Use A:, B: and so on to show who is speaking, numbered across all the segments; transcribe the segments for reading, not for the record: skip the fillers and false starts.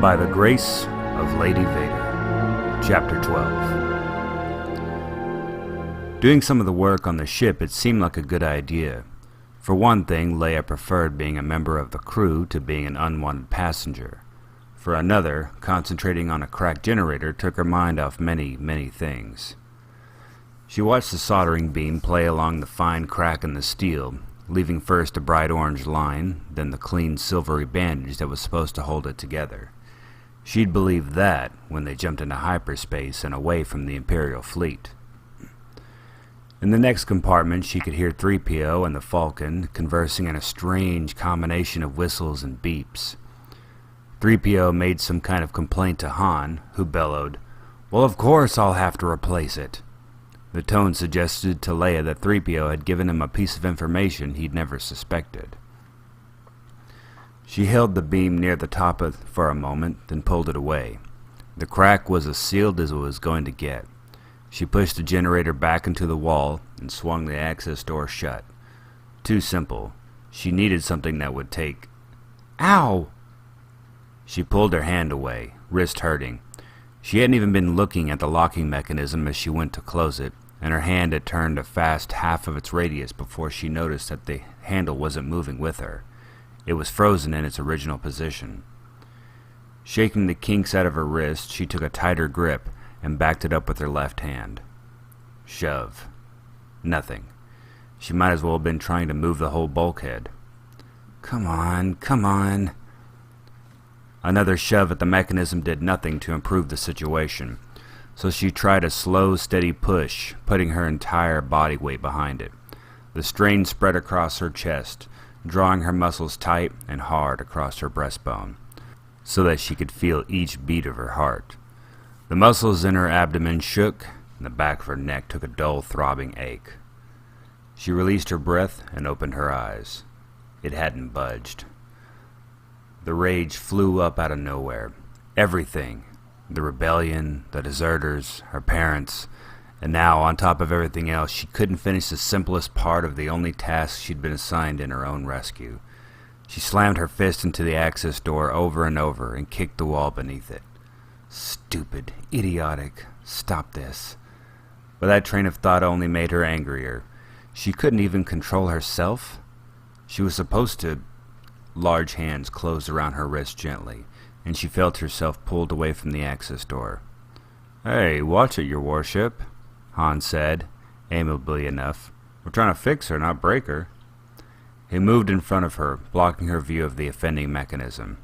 A: By the Grace of Lady Vader, Chapter 12. Doing some of the work on the ship, it seemed like a good idea. For one thing, Leia preferred being a member of the crew to being an unwanted passenger. For another, concentrating on a cracked generator took her mind off many, many things. She watched the soldering beam play along the fine crack in the steel, leaving first a bright orange line, then the clean silvery bandage that was supposed to hold it together. She'd believed that when they jumped into hyperspace and away from the Imperial fleet. In the next compartment, she could hear 3PO and the Falcon conversing in a strange combination of whistles and beeps. 3PO made some kind of complaint to Han, who bellowed, "Well, of course I'll have to replace it." The tone suggested to Leia that 3PO had given him a piece of information he'd never suspected. She held the beam near the top for a moment, then pulled it away. The crack was as sealed as it was going to get. She pushed the generator back into the wall and swung the access door shut. Too simple. She needed something that would take... Ow! She pulled her hand away, wrist hurting. She hadn't even been looking at the locking mechanism as she went to close it, and her hand had turned a fast half of its radius before she noticed that the handle wasn't moving with her. It was frozen in its original position. Shaking the kinks out of her wrist, she took a tighter grip and backed it up with her left hand. Shove. Nothing. She might as well have been trying to move the whole bulkhead. Come on, come on. Another shove at the mechanism did nothing to improve the situation, so she tried a slow, steady push, putting her entire body weight behind it. The strain spread across her chest, drawing her muscles tight and hard across her breastbone, so that she could feel each beat of her heart. The muscles in her abdomen shook, and the back of her neck took a dull, throbbing ache. She released her breath and opened her eyes. It hadn't budged. The rage flew up out of nowhere. Everything. The rebellion, the deserters, her parents, and now, on top of everything else, she couldn't finish the simplest part of the only task she'd been assigned in her own rescue. She slammed her fist into the access door over and over and kicked the wall beneath it. Stupid, idiotic, stop this. But that train of thought only made her angrier. She couldn't even control herself. She was supposed to. Large hands closed around her wrist gently, and she felt herself pulled away from the access door. "Hey, watch it, your warship," Han said, amiably enough. "We're trying to fix her, not break her." He moved in front of her, blocking her view of the offending mechanism.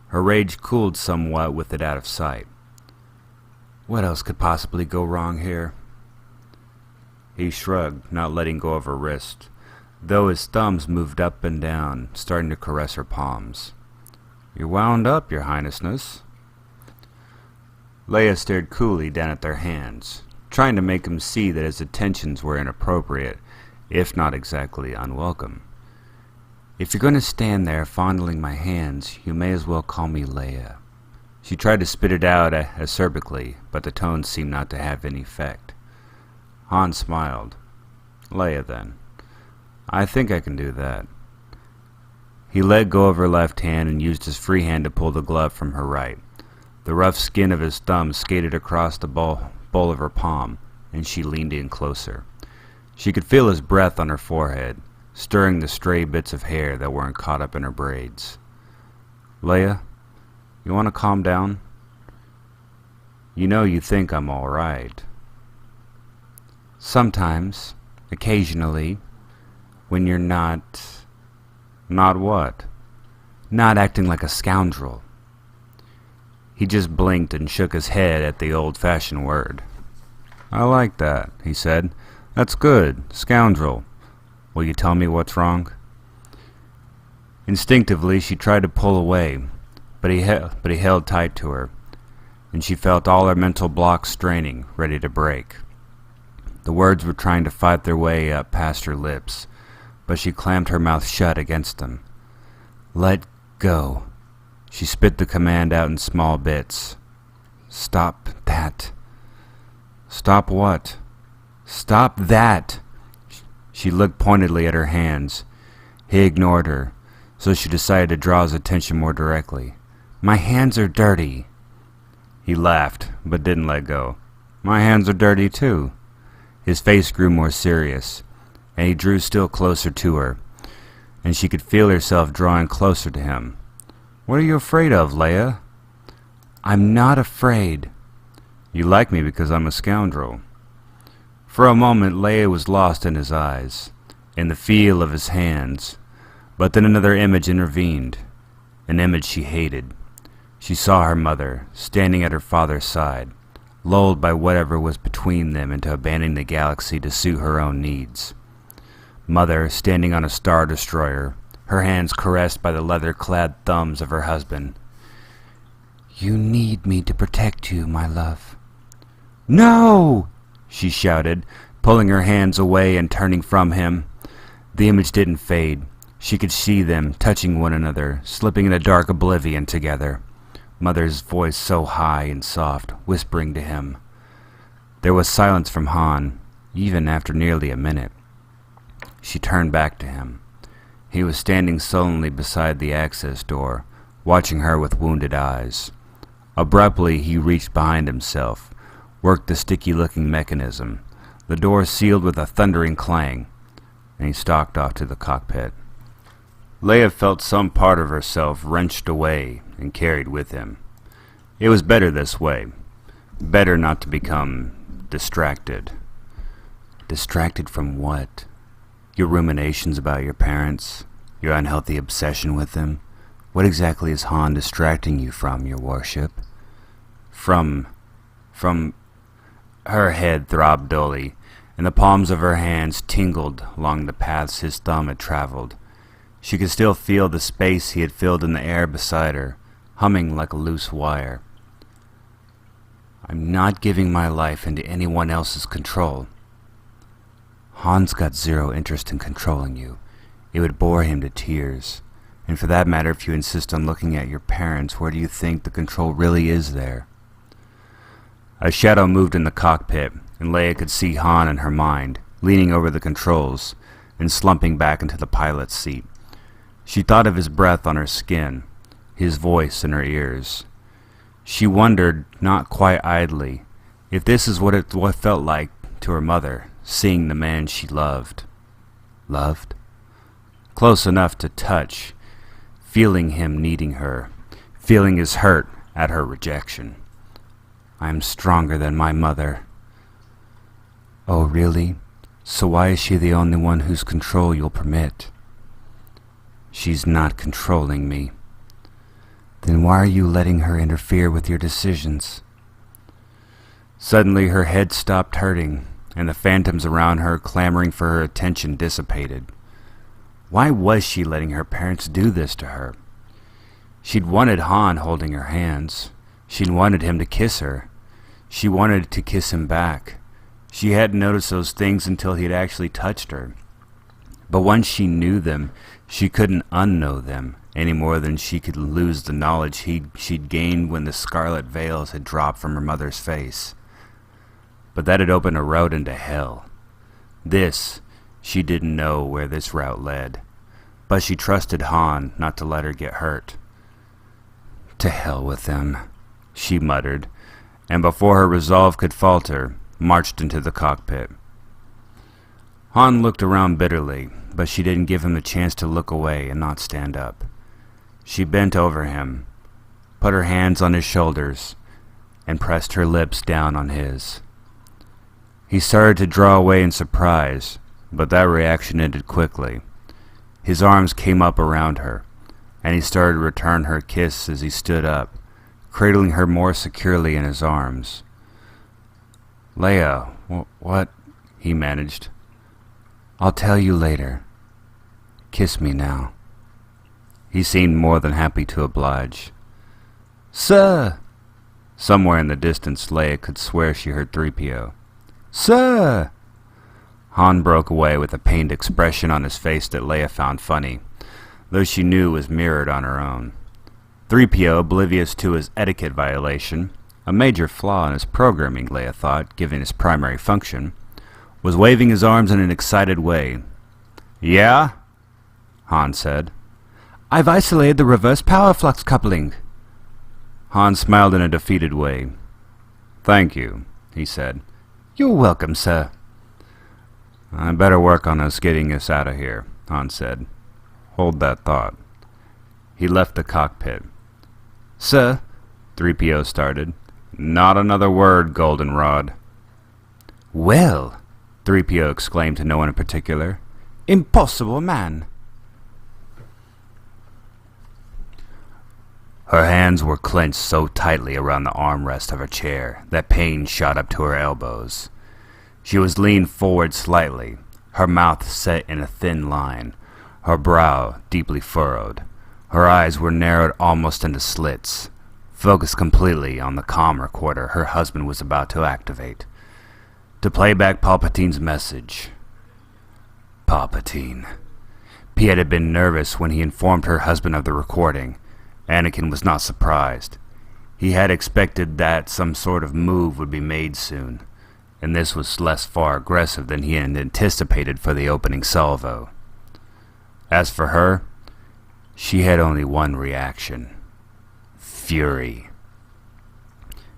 A: Her rage cooled somewhat with it out of sight. What else could possibly go wrong here? He shrugged, not letting go of her wrist, though his thumbs moved up and down, starting to caress her palms. "You're wound up, your highnessness." Leia stared coolly down at their hands, trying to make him see that his attentions were inappropriate, if not exactly unwelcome. "If you're going to stand there fondling my hands, you may as well call me Leia." She tried to spit it out acerbically, but the tone seemed not to have any effect. Han smiled. "Leia, then. I think I can do that." He let go of her left hand and used his free hand to pull the glove from her right. The rough skin of his thumb skated across the bowl of her palm, and she leaned in closer. She could feel his breath on her forehead, stirring the stray bits of hair that weren't caught up in her braids. "Leia, you want to calm down? You know you think I'm all right." "Sometimes, occasionally, when you're not..." "Not what?" "Not acting like a scoundrel." He just blinked and shook his head at the old-fashioned word. "I like that," he said. "That's good. Scoundrel. Will you tell me what's wrong?" Instinctively, she tried to pull away, but he held tight to her, and she felt all her mental blocks straining, ready to break. The words were trying to fight their way up past her lips, but she clammed her mouth shut against them. "Let go." She spit the command out in small bits. "Stop that." "Stop what?" "Stop that!" She looked pointedly at her hands. He ignored her, so she decided to draw his attention more directly. My hands are dirty. He laughed, but didn't let go. My hands are dirty too. His face grew more serious, and he drew still closer to her, and she could feel herself drawing closer to him. What are you afraid of, Leia? I'm not afraid. You like me because I'm a scoundrel. For a moment, Leia was lost in his eyes, in the feel of his hands, but then another image intervened, an image she hated. She saw her mother, standing at her father's side, lulled by whatever was between them into abandoning the galaxy to suit her own needs. Mother, standing on a star destroyer, her hands caressed by the leather-clad thumbs of her husband. You need me to protect you, my love. No! She shouted, pulling her hands away and turning from him. The image didn't fade. She could see them, touching one another, slipping in a dark oblivion together. Mother's voice so high and soft, whispering to him. There was silence from Han, even after nearly a minute. She turned back to him. He was standing sullenly beside the access door, watching her with wounded eyes. Abruptly, he reached behind himself, worked the sticky-looking mechanism. The door sealed with a thundering clang, and he stalked off to the cockpit. Leia felt some part of herself wrenched away and carried with him. It was better this way. Better not to become distracted. Distracted from what? Your ruminations about your parents? Your unhealthy obsession with them? What exactly is Han distracting you from, your warship? From... Her head throbbed dully, and the palms of her hands tingled along the paths his thumb had traveled. She could still feel the space he had filled in the air beside her, humming like a loose wire. I'm not giving my life into anyone else's control. Han's got zero interest in controlling you. It would bore him to tears. And for that matter, if you insist on looking at your parents, where do you think the control really is there? A shadow moved in the cockpit, and Leia could see Han in her mind, leaning over the controls and slumping back into the pilot's seat. She thought of his breath on her skin, his voice in her ears. She wondered, not quite idly, if this is what it felt like to her mother, seeing the man she loved. Loved? Close enough to touch, feeling him needing her, feeling his hurt at her rejection. I am stronger than my mother. Oh, really? So why is she the only one whose control you'll permit? She's not controlling me. Then why are you letting her interfere with your decisions? Suddenly her head stopped hurting, and the phantoms around her clamoring for her attention dissipated. Why was she letting her parents do this to her? She'd wanted Han holding her hands. She'd wanted him to kiss her. She wanted to kiss him back. She hadn't noticed those things until he had actually touched her. But once she knew them, she couldn't unknow them, any more than she could lose the knowledge she'd gained when the scarlet veils had dropped from her mother's face. But that had opened a road into hell. She didn't know where this route led, but she trusted Han not to let her get hurt. To hell with them, she muttered, and before her resolve could falter, marched into the cockpit. Han looked around bitterly, but she didn't give him the chance to look away and not stand up. She bent over him, put her hands on his shoulders, and pressed her lips down on his. He started to draw away in surprise, but that reaction ended quickly. His arms came up around her, and he started to return her kiss as he stood up, cradling her more securely in his arms. Leia, what? He managed. I'll tell you later. Kiss me now. He seemed more than happy to oblige. Sir! Somewhere in the distance, Leia could swear she heard 3PO. Sir! Han broke away with a pained expression on his face that Leia found funny, though she knew was mirrored on her own. 3PO, oblivious to his etiquette violation, a major flaw in his programming, Leia thought, given his primary function, was waving his arms in an excited way. Yeah? Han said. I've isolated the reverse power flux coupling. Han smiled in a defeated way. "Thank you," he said.
B: "You're welcome, sir."
A: "I better work on us getting us out of here," Han said. "Hold that thought." He left the cockpit.
B: "Sir,"
A: 3PO started. "Not another word, Goldenrod."
B: "Well,"
A: 3PO exclaimed to no one in particular.
B: "Impossible man."
A: Her hands were clenched so tightly around the armrest of her chair that pain shot up to her elbows. She was leaned forward slightly, her mouth set in a thin line, her brow deeply furrowed. Her eyes were narrowed almost into slits, focused completely on the comm recorder her husband was about to activate, to play back Palpatine's message. Palpatine. Piet had been nervous when he informed her husband of the recording. Anakin was not surprised. He had expected that some sort of move would be made soon, and this was less far aggressive than he had anticipated for the opening salvo. As for her, she had only one reaction: fury.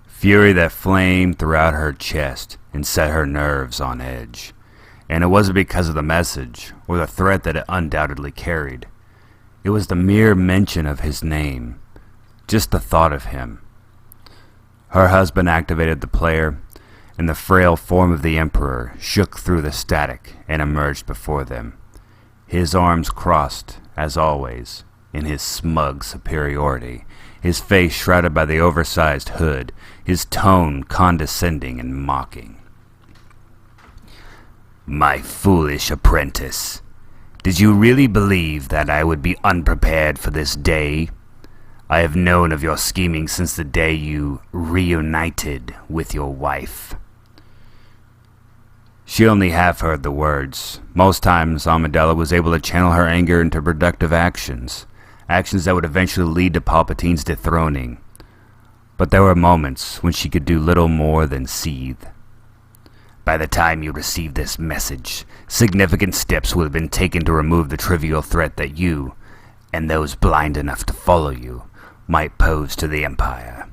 A: Fury that flamed throughout her chest and set her nerves on edge. And it wasn't because of the message or the threat that it undoubtedly carried. It was the mere mention of his name, just the thought of him. Her husband activated the player, and the frail form of the Emperor shook through the static and emerged before them. His arms crossed, as always, in his smug superiority, his face shrouded by the oversized hood, his tone condescending and mocking. "My foolish apprentice. Did you really believe that I would be unprepared for this day? I have known of your scheming since the day you reunited with your wife." She only half heard the words. Most times, Amidala was able to channel her anger into productive actions that would eventually lead to Palpatine's dethroning. But there were moments when she could do little more than seethe. "By the time you receive this message, significant steps will have been taken to remove the trivial threat that you, and those blind enough to follow you, might pose to the Empire."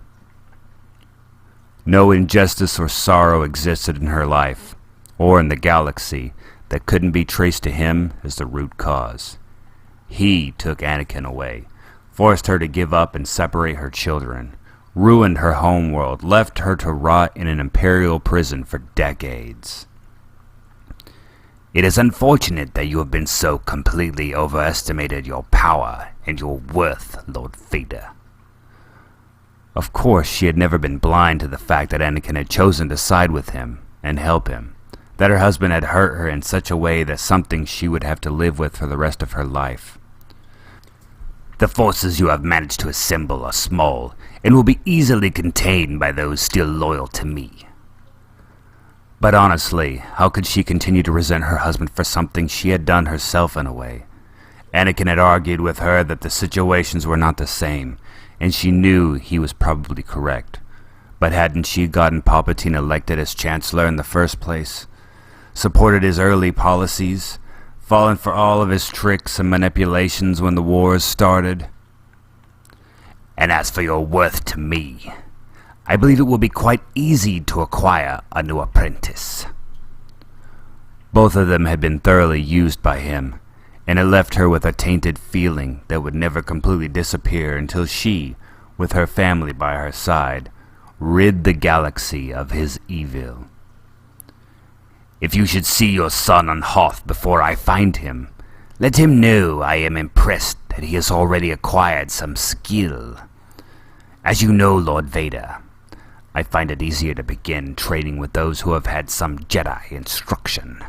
A: No injustice or sorrow existed in her life, or in the galaxy, that couldn't be traced to him as the root cause. He took Anakin away, forced her to give up and separate her children, ruined her homeworld, left her to rot in an imperial prison for decades. "It is unfortunate that you have been so completely overestimated your power and your worth, Lord Vader." Of course, she had never been blind to the fact that Anakin had chosen to side with him and help him, that her husband had hurt her in such a way that something she would have to live with for the rest of her life. "The forces you have managed to assemble are small and will be easily contained by those still loyal to me." But honestly, how could she continue to resent her husband for something she had done herself in a way? Anakin had argued with her that the situations were not the same, and she knew he was probably correct. But hadn't she gotten Palpatine elected as Chancellor in the first place? Supported his early policies? Fallen for all of his tricks and manipulations when the wars started? "And as for your worth to me, I believe it will be quite easy to acquire a new apprentice." Both of them had been thoroughly used by him, and it left her with a tainted feeling that would never completely disappear until she, with her family by her side, rid the galaxy of his evil. "If you should see your son on Hoth before I find him, let him know I am impressed that he has already acquired some skill. As you know, Lord Vader, I find it easier to begin trading with those who have had some Jedi instruction."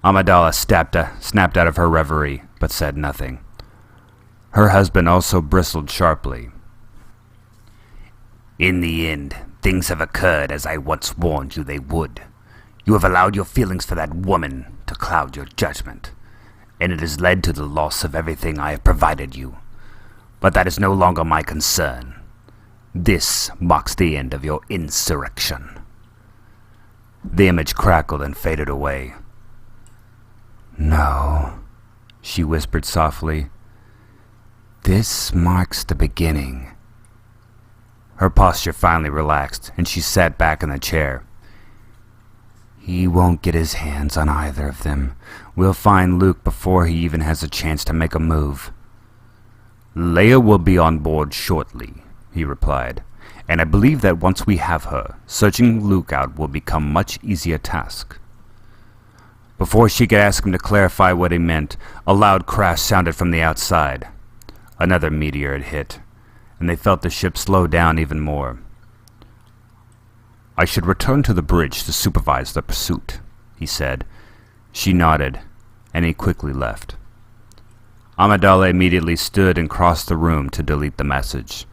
A: Amidala snapped out of her reverie, but said nothing. Her husband also bristled sharply. "In the end, things have occurred as I once warned you they would. You have allowed your feelings for that woman to cloud your judgment, and it has led to the loss of everything I have provided you. But that is no longer my concern. This marks the end of your insurrection." The image crackled and faded away. "No," she whispered softly. "This marks the beginning Her posture finally relaxed, and she sat back in the chair.
B: He won't get his hands on either of them. We'll find Luke before he even has a chance to make a move.
A: Leia will be on board shortly, he replied, and I believe that once we have her, searching Luke out will become a much easier task. Before she could ask him to clarify what he meant, a loud crash sounded from the outside. Another meteor had hit, and they felt the ship slow down even more. I should return to the bridge to supervise the pursuit, he said. She nodded, and he quickly left. Amidala immediately stood and crossed the room to delete the message.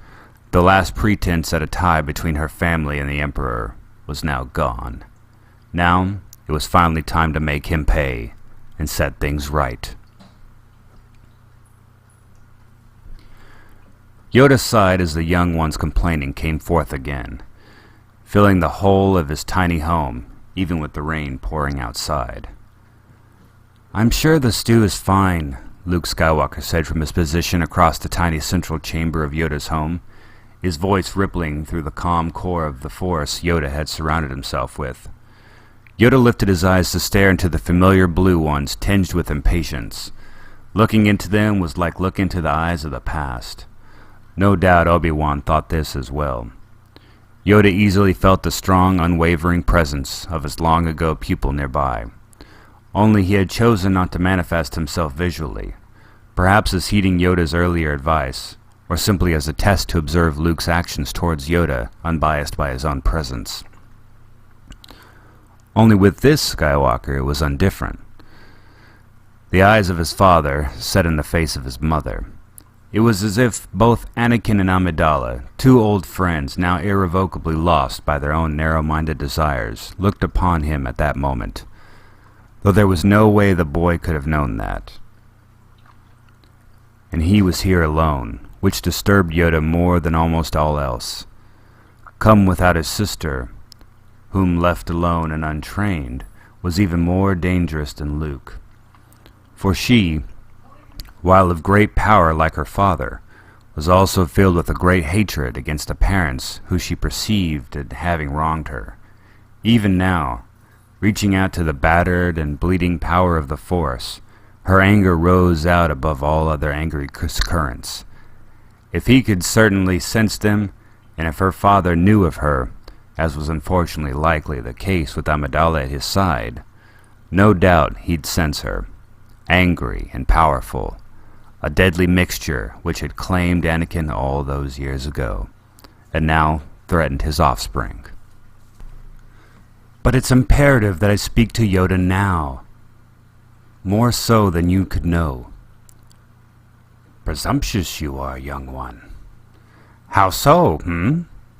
A: The last pretense at a tie between her family and the Emperor was now gone. Now it was finally time to make him pay and set things right. Yoda sighed as the young one's complaining came forth again, filling the whole of his tiny home, even with the rain pouring outside.
B: I'm sure the stew is fine, Luke Skywalker said from his position across the tiny central chamber of Yoda's home,
A: his voice rippling through the calm core of the force Yoda had surrounded himself with. Yoda lifted his eyes to stare into the familiar blue ones tinged with impatience. Looking into them was like looking into the eyes of the past. No doubt Obi-Wan thought this as well. Yoda easily felt the strong, unwavering presence of his long-ago pupil nearby. Only he had chosen not to manifest himself visually, perhaps as heeding Yoda's earlier advice, or simply as a test to observe Luke's actions towards Yoda, unbiased by his own presence. Only with this Skywalker it was undifferent. The eyes of his father set in the face of his mother. It was as if both Anakin and Amidala, two old friends now irrevocably lost by their own narrow-minded desires, looked upon him at that moment, though there was no way the boy could have known that. And he was here alone, which disturbed Yoda more than almost all else. Come without his sister, whom left alone and untrained, was even more dangerous than Luke. For she, while of great power like her father, was also filled with a great hatred against the parents who she perceived as having wronged her. Even now, reaching out to the battered and bleeding power of the Force, her anger rose out above all other angry currents. If he could certainly sense them, and if her father knew of her, as was unfortunately likely the case with Amidala at his side, no doubt he'd sense her, angry and powerful, a deadly mixture which had claimed Anakin all those years ago, and now threatened his offspring. But it's imperative that I speak to Yoda now, more so than you could know.
B: Presumptuous you are, young one.
A: How so,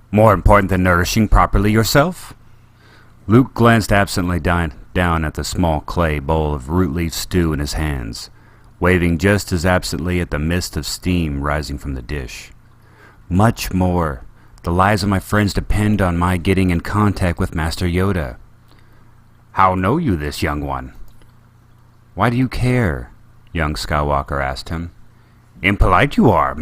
A: More important than nourishing properly yourself? Luke glanced absently down at the small clay bowl of root-leaf stew in his hands, waving just as absently at the mist of steam rising from the dish.
B: Much more. The lives of my friends depend on my getting in contact with Master Yoda.
A: How know you this, young one?
B: Why do you care? Young Skywalker asked him.
A: Impolite you are,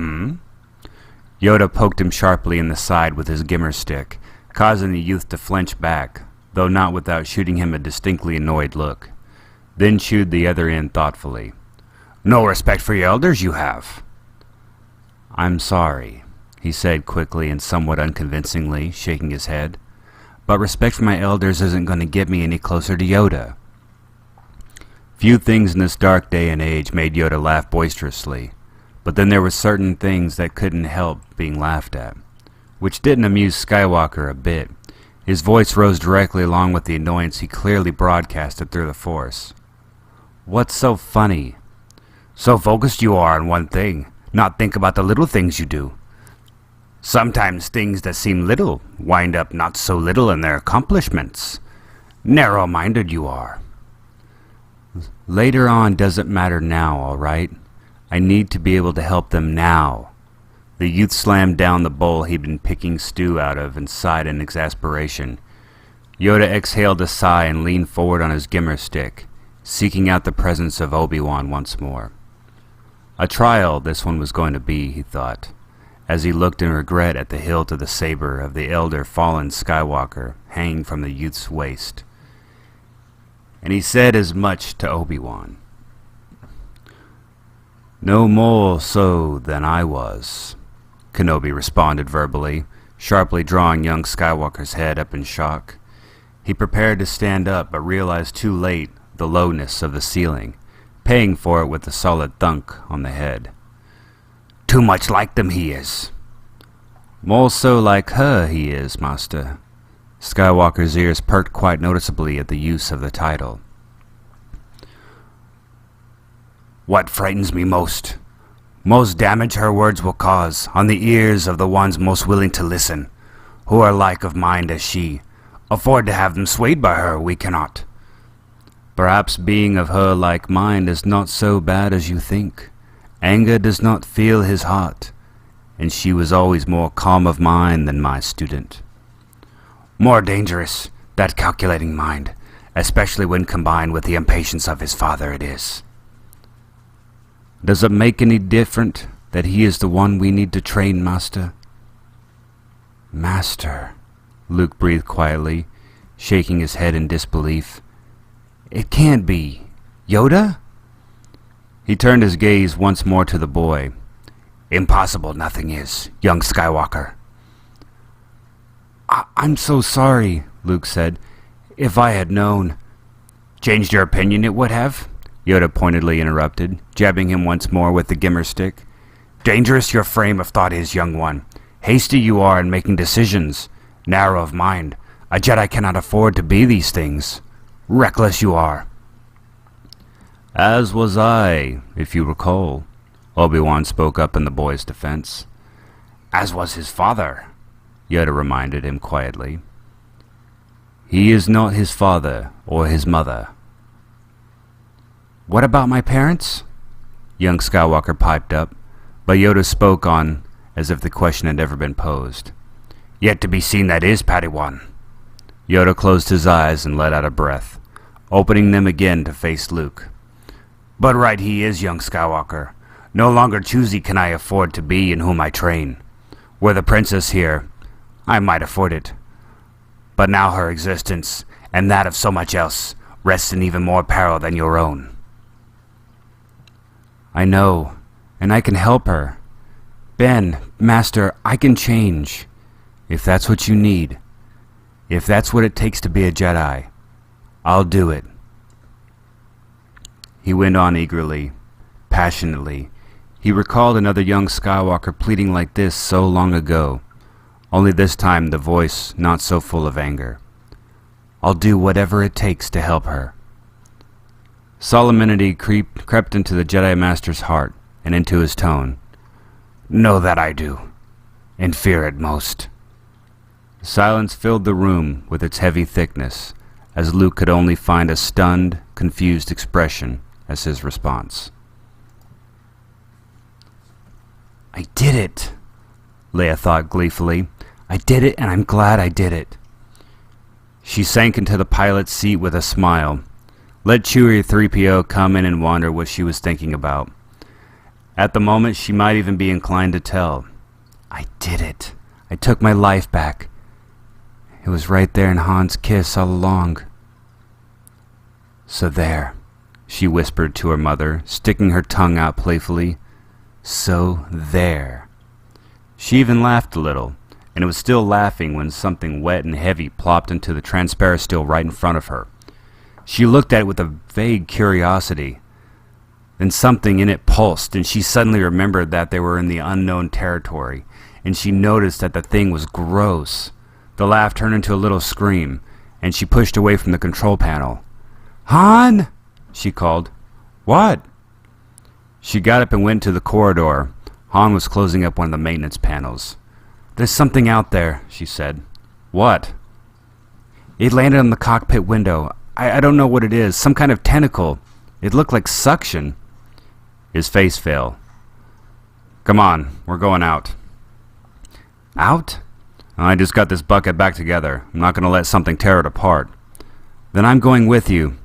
B: Yoda poked him sharply in the side with his gimmer stick, causing the youth to flinch back, though not without shooting him a distinctly annoyed look. Then chewed the other end thoughtfully.
A: No respect for your elders you have.
B: I'm sorry, he said quickly and somewhat unconvincingly, shaking his head. But respect for my elders isn't going to get me any closer to Yoda.
A: Few things in this dark day and age made Yoda laugh boisterously, but then there were certain things that couldn't help being laughed at, which didn't amuse Skywalker a bit. His voice rose directly along with the annoyance he clearly broadcasted through the Force.
B: What's so funny?
A: So focused you are on one thing, not think about the little things you do. Sometimes things that seem little wind up not so little in their accomplishments. Narrow-minded you are.
B: Later on doesn't matter now, all right? I need to be able to help them now.
A: The youth slammed down the bowl he'd been picking stew out of and sighed in exasperation.
B: Yoda exhaled a sigh and leaned forward on his gimmer stick, seeking out the presence of Obi-Wan once more. A trial this one was going to be, he thought, as he looked in regret at the hilt of the saber of the elder fallen Skywalker hanging from the youth's waist. And he said as much to Obi-Wan. "No more so than I was," Kenobi responded verbally, sharply drawing young Skywalker's head up in shock. He prepared to stand up, but realized too late the lowness of the ceiling, paying for it with a solid thunk on the head. "Too much like them he is." "More so like her he is, Master." Skywalker's ears perked quite noticeably at the use of the title. "What frightens me most damage her words will cause on the ears of the ones most willing to listen, who are like of mind as she. Afford to have them swayed by her we cannot." "Perhaps being of her like mind is not so bad as you think. Anger does not feel his heart, and she was always more calm of mind than my student." "More dangerous, that calculating mind, especially when combined with the impatience of his father it is." "Does it make any difference that he is the one we need to train, Master?" "Master," Luke breathed quietly, shaking his head in disbelief. "It can't be. Yoda?" He turned his gaze once more to the boy. "Impossible nothing is, young Skywalker." I'm so sorry," Luke said. "If I had known—" "Changed your opinion it would have?" Yoda pointedly interrupted, jabbing him once more with the gimmer stick. "Dangerous your frame of thought is, young one. Hasty you are in making decisions. Narrow of mind. A Jedi cannot afford to be these things. Reckless you are." "As was I, if you recall," Obi-Wan spoke up in the boy's defense. "As was his father," Yoda reminded him quietly. "He is not his father or his mother." "What about my parents?" Young Skywalker piped up, but Yoda spoke on as if the question had never been posed. "Yet to be seen that is, Padawan." Yoda closed his eyes and let out a breath, opening them again to face Luke. "But right he is, young Skywalker. No longer choosy can I afford to be in whom I train. Were the princess here, I might afford it. But now her existence, and that of so much else, rests in even more peril than your own." "I know, and I can help her. Ben, Master, I can change. If that's what you need. If that's what it takes to be a Jedi, I'll do it." He went on eagerly, passionately. He recalled another young Skywalker pleading like this so long ago, only this time the voice not so full of anger. "I'll do whatever it takes to help her." Solemnity crept into the Jedi Master's heart and into his tone. "Know that I do, and fear it most." Silence filled the room with its heavy thickness, as Luke could only find a stunned, confused expression as his response. "I did it," Leia thought gleefully. "I did it, and I'm glad I did it." She sank into the pilot's seat with a smile. Let Chewie 3PO come in and wonder what she was thinking about. At the moment, she might even be inclined to tell. "I did it. I took my life back. It was right there in Han's kiss all along." "So there," she whispered to her mother, sticking her tongue out playfully. "So there." She even laughed a little, and it was still laughing when something wet and heavy plopped into the transparent still right in front of her. She looked at it with a vague curiosity. Then something in it pulsed, and she suddenly remembered that they were in the unknown territory, and she noticed that the thing was gross. The laugh turned into a little scream, and she pushed away from the control panel. "Han!" she called. "What?" She got up and went to the corridor. Han was closing up one of the maintenance panels. "There's something out there," she said. "What?" "It landed on the cockpit window. I don't know what it is. Some kind of tentacle. It looked like suction." His face fell. "Come on, we're going out." "Out?" "I just got this bucket back together. I'm not going to let something tear it apart." "Then I'm going with you."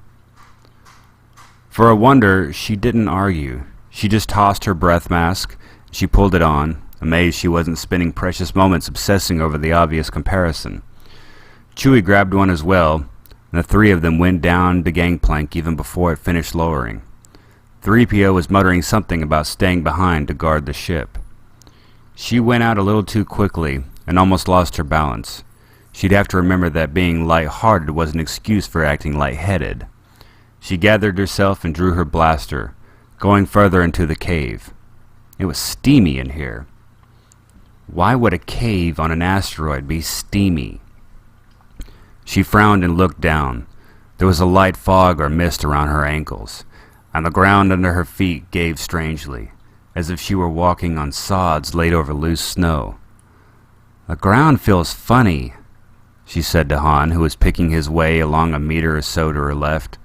B: For a wonder, she didn't argue. She just tossed her breath mask. She pulled it on, amazed she wasn't spending precious moments obsessing over the obvious comparison. Chewie grabbed one as well, and the three of them went down the gangplank even before it finished lowering. 3PO was muttering something about staying behind to guard the ship. She went out a little too quickly and almost lost her balance. She'd have to remember that being light-hearted was an excuse for acting light-headed. She gathered herself and drew her blaster, going further into the cave. It was steamy in here. Why would a cave on an asteroid be steamy? She frowned and looked down. There was a light fog or mist around her ankles, and the ground under her feet gave strangely, as if she were walking on sods laid over loose snow. "The ground feels funny," she said to Han, who was picking his way along a meter or so to her left.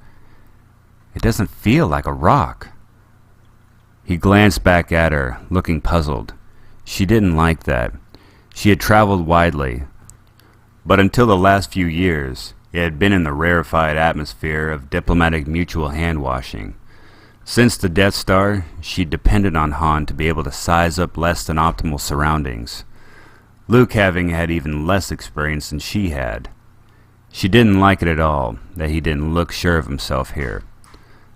B: "It doesn't feel like a rock." He glanced back at her, looking puzzled. She didn't like that. She had traveled widely, but until the last few years, it had been in the rarefied atmosphere of diplomatic mutual hand-washing. Since the Death Star, she depended on Han to be able to size up less than optimal surroundings. Luke having had even less experience than she had. She didn't like it at all that he didn't look sure of himself here.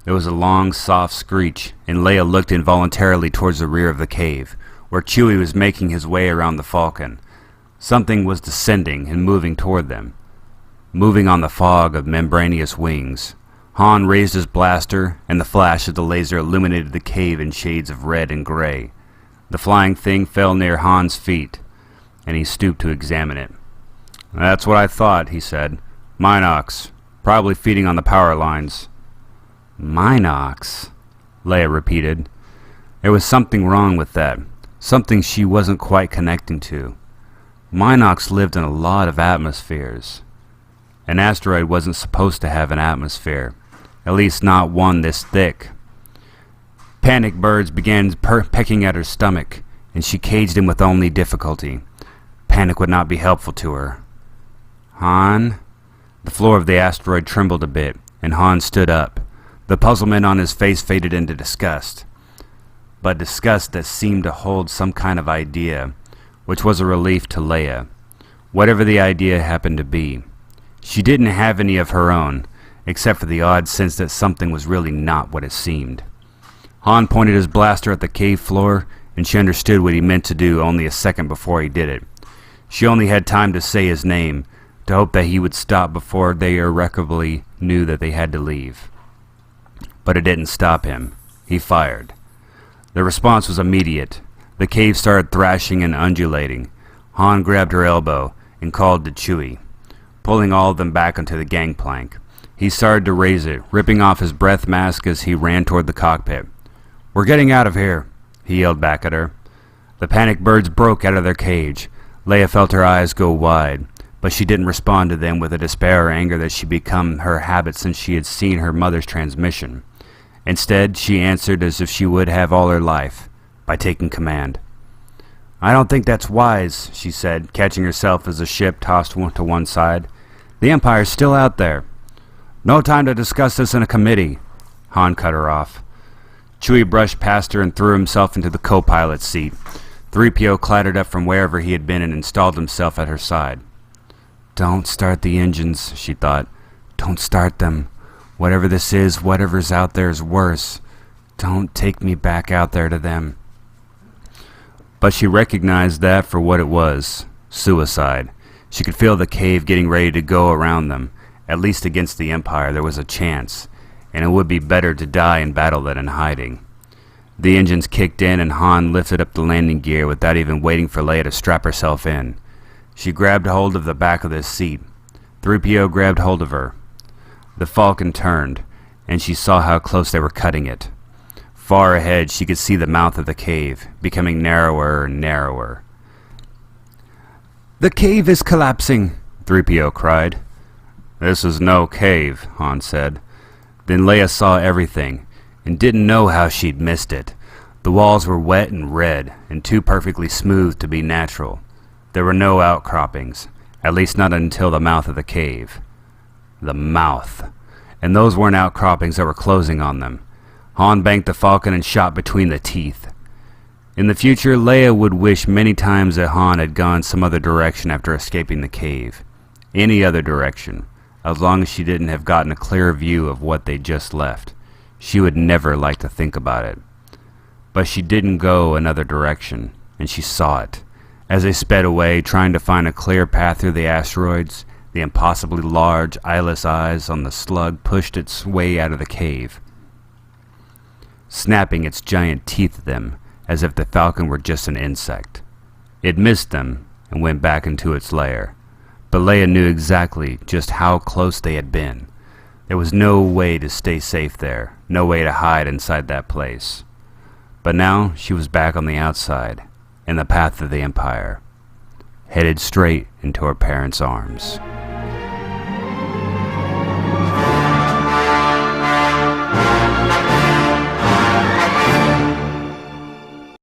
B: There was a long, soft screech, and Leia looked involuntarily towards the rear of the cave, where Chewie was making his way around the Falcon. Something was descending and moving toward them, moving on the fog of membranous wings. Han raised his blaster, and the flash of the laser illuminated the cave in shades of red and gray. The flying thing fell near Han's feet, and he stooped to examine it. "That's what I thought," he said. "Minox, probably feeding on the power lines." "Minox," Leia repeated. There was something wrong with that, something she wasn't quite connecting to. Minox lived in a lot of atmospheres. An asteroid wasn't supposed to have an atmosphere, at least not one this thick. Panic birds began pecking at her stomach, and she caged him with only difficulty. Panic would not be helpful to her. "Han?" The floor of the asteroid trembled a bit, and Han stood up. The puzzlement on his face faded into disgust, but disgust that seemed to hold some kind of idea, which was a relief to Leia, whatever the idea happened to be. She didn't have any of her own, except for the odd sense that something was really not what it seemed. Han pointed his blaster at the cave floor, and she understood what he meant to do only a second before he did it. She only had time to say his name, to hope that he would stop before they irrevocably knew that they had to leave. But it didn't stop him. He fired. The response was immediate. The cave started thrashing and undulating. Han grabbed her elbow and called to Chewie, pulling all of them back onto the gangplank. He started to raise it, ripping off his breath mask as he ran toward the cockpit. "We're getting out of here," he yelled back at her. The panicked birds broke out of their cage. Leia felt her eyes go wide, but she didn't respond to them with the despair or anger that she'd become her habit since she had seen her mother's transmission. Instead, she answered as if she would have all her life, by taking command. "I don't think that's wise," she said, catching herself as the ship tossed to one side. "The Empire's still out there." "No time to discuss this in a committee," Han cut her off. Chewie brushed past her and threw himself into the co-pilot's seat. 3PO clattered up from wherever he had been and installed himself at her side. "Don't start the engines," she thought. "Don't start them. Whatever this is, whatever's out there is worse. Don't take me back out there to them." But she recognized that for what it was, suicide. She could feel the cave getting ready to go around them. At least against the Empire there was a chance, and it would be better to die in battle than in hiding. The engines kicked in and Han lifted up the landing gear without even waiting for Leia to strap herself in. She grabbed hold of the back of the seat. 3PO grabbed hold of her. The Falcon turned, and she saw how close they were cutting it. Far ahead she could see the mouth of the cave, becoming narrower and narrower. "The cave is collapsing," 3PO cried. "This is no cave," Han said. Then Leia saw everything, and didn't know how she'd missed it. The walls were wet and red, and too perfectly smooth to be natural. There were no outcroppings, at least not until the mouth of the cave. The mouth. And those weren't outcroppings that were closing on them. Han banked the Falcon and shot between the teeth. In the future, Leia would wish many times that Han had gone some other direction after escaping the cave. Any other direction, as long as she didn't have gotten a clear view of what they'd just left. She would never like to think about it. But she didn't go another direction, and she saw it. As they sped away, trying to find a clear path through the asteroids, the impossibly large, eyeless eyes on the slug pushed its way out of the cave, snapping its giant teeth at them, as if the falcon were just an insect. It missed them and went back into its lair. But Leia knew exactly just how close they had been. There was no way to stay safe there, no way to hide inside that place. But now she was back on the outside, in the path of the Empire, headed straight into her parents' arms.